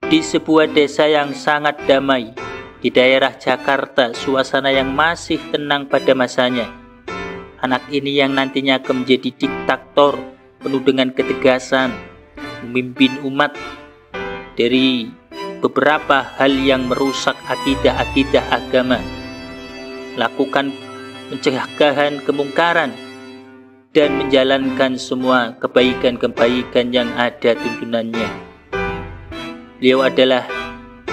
Di sebuah desa yang sangat damai di daerah Jakarta, suasana yang masih tenang pada masanya. Anak ini yang nantinya akan menjadi diktator penuh dengan ketegasan, memimpin umat dari beberapa hal yang merusak akidah-akidah agama, lakukan pencegahan kemungkaran, dan menjalankan semua kebaikan-kebaikan yang ada tuntunannya. Beliau adalah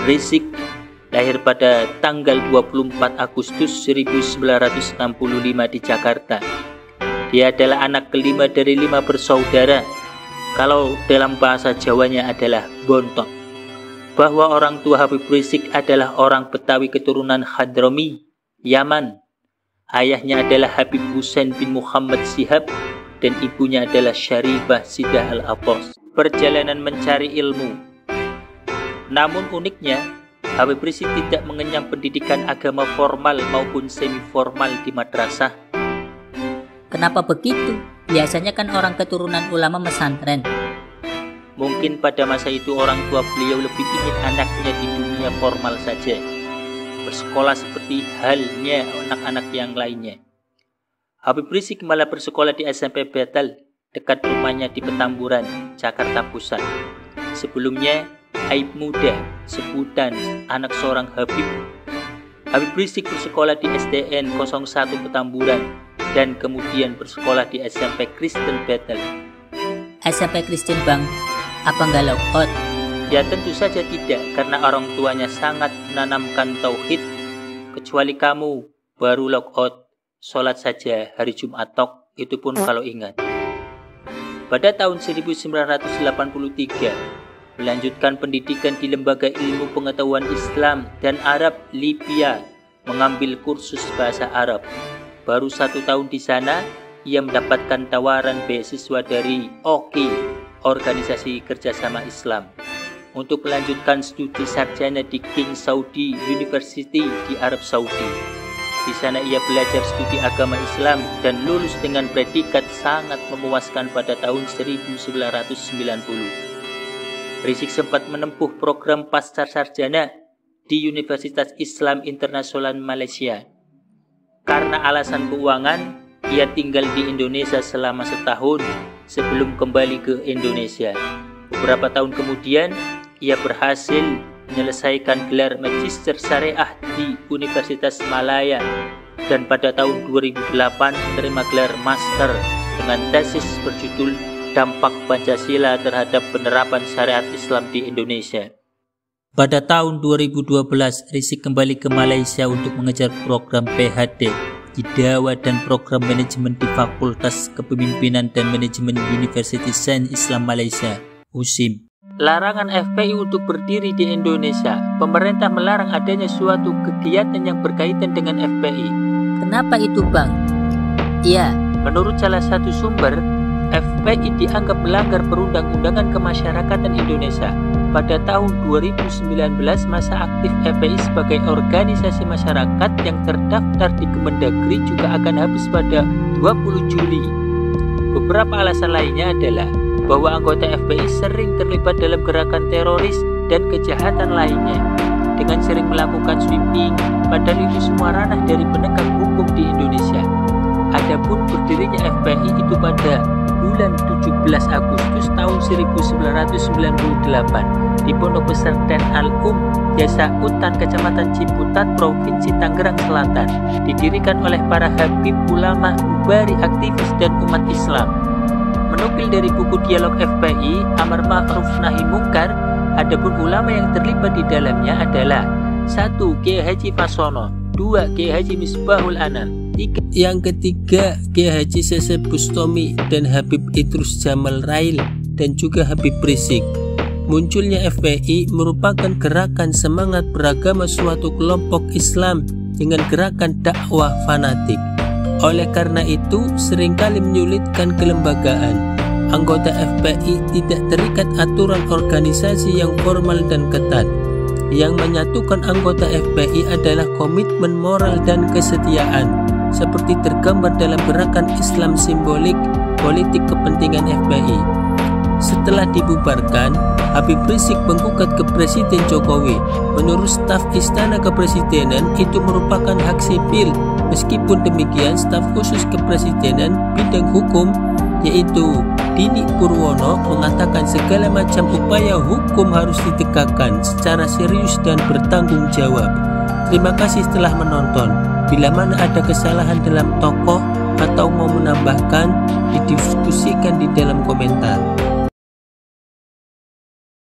Rizik, lahir pada tanggal 24 Agustus 1965 di Jakarta. Dia adalah anak kelima dari 5 bersaudara. Kalau dalam bahasa Jawanya adalah bontot. Bahwa orang tua Habib Rizik adalah orang Betawi keturunan Hadrami, Yaman. Ayahnya adalah Habib Husain bin Muhammad Shihab dan ibunya adalah Syarifah Sidah Al-Abbas. Perjalanan mencari ilmu. Namun uniknya, Habib Rizik tidak mengenyam pendidikan agama formal maupun semi formal di madrasah. Kenapa begitu? Biasanya kan orang keturunan ulama pesantren. Mungkin pada masa itu orang tua beliau lebih ingin anaknya di dunia formal saja, bersekolah seperti halnya anak-anak yang lainnya. Habib Rizik malah bersekolah di SMP Betel, dekat rumahnya di Petamburan, Jakarta Pusat. Sebelumnya, Aib Muda, sebutan anak seorang Habib. Habib Rizik bersekolah di SDN 01 Petamburan dan kemudian bersekolah di SMP Kristen Betel. SMP Kristen Bang, apa nggak logout? Ya tentu saja tidak, karena orang tuanya sangat menanamkan tauhid. Kecuali kamu baru logout, sholat saja hari Jumat tok, itu pun kalau ingat. Pada tahun 1983, melanjutkan pendidikan di Lembaga Ilmu Pengetahuan Islam dan Arab Libya, mengambil kursus bahasa Arab. Baru 1 tahun di sana, ia mendapatkan tawaran beasiswa dari OKI, Organisasi Kerjasama Islam, untuk melanjutkan studi sarjana di King Saudi University di Arab Saudi. Di sana ia belajar studi agama Islam dan lulus dengan predikat sangat memuaskan pada tahun 1990. Rizik sempat menempuh program pasca sarjana di Universitas Islam Internasional Malaysia. Karena alasan keuangan, ia tinggal di Indonesia selama setahun sebelum kembali ke Indonesia. Beberapa tahun kemudian, ia berhasil menyelesaikan gelar Magister Syariah di Universitas Malaya dan pada tahun 2008 menerima gelar Master dengan tesis berjudul Dampak Pancasila terhadap penerapan syariat Islam di Indonesia. Pada tahun 2012, Rizik kembali ke Malaysia untuk mengejar program PhD di Dakwah dan program manajemen di Fakultas Kepemimpinan dan Manajemen University Sains Islam Malaysia, USIM. Larangan FPI untuk berdiri di Indonesia. Pemerintah melarang adanya suatu kegiatan yang berkaitan dengan FPI. Kenapa itu, Bang? Iya, menurut salah satu sumber, FPI dianggap melanggar perundang-undangan kemasyarakatan Indonesia. Pada tahun 2019, masa aktif FPI sebagai organisasi masyarakat yang terdaftar di Kemendagri juga akan habis pada 20 Juli. Beberapa alasan lainnya adalah bahwa anggota FPI sering terlibat dalam gerakan teroris dan kejahatan lainnya, dengan sering melakukan sweeping, padahal itu semua ranah dari penegak hukum di Indonesia. Adapun berdirinya FPI itu pada bulan 17 Agustus tahun 1998 di Pondok Pesantren Al-Um, Desa Utan, Kecamatan Ciputat, Provinsi Tangerang Selatan, didirikan oleh para habib, ulama, mubari, aktivis, dan umat Islam. Menukil dari buku Dialog FPI, Amar Ma'ruf Nahi Mungkar, adapun ulama yang terlibat di dalamnya adalah 1. Kiai Haji Fasono, 2. Kiai Haji Misbahul Anam, 3. Yang ketiga Kiai Haji Sesep Bustomi dan Habib Idrus Jamal Rail dan juga Habib Rizik. Munculnya FPI merupakan gerakan semangat beragama suatu kelompok Islam dengan gerakan dakwah fanatik. Oleh karena itu, seringkali menyulitkan kelembagaan. Anggota FPI tidak terikat aturan organisasi yang formal dan ketat. Yang menyatukan anggota FPI adalah komitmen moral dan kesetiaan, seperti tergambar dalam gerakan Islam simbolik politik kepentingan FPI. Setelah dibubarkan, Habib Rizik menggugat ke Presiden Jokowi. Menurut staf Istana Kepresidenan, itu merupakan hak sipil. Meskipun demikian, staf khusus Kepresidenan bidang hukum, yaitu Dini Purwono, mengatakan segala macam upaya hukum harus ditegakkan secara serius dan bertanggung jawab. Terima kasih telah menonton. Bila mana ada kesalahan dalam tokoh atau mau menambahkan, didiskusikan di dalam komentar.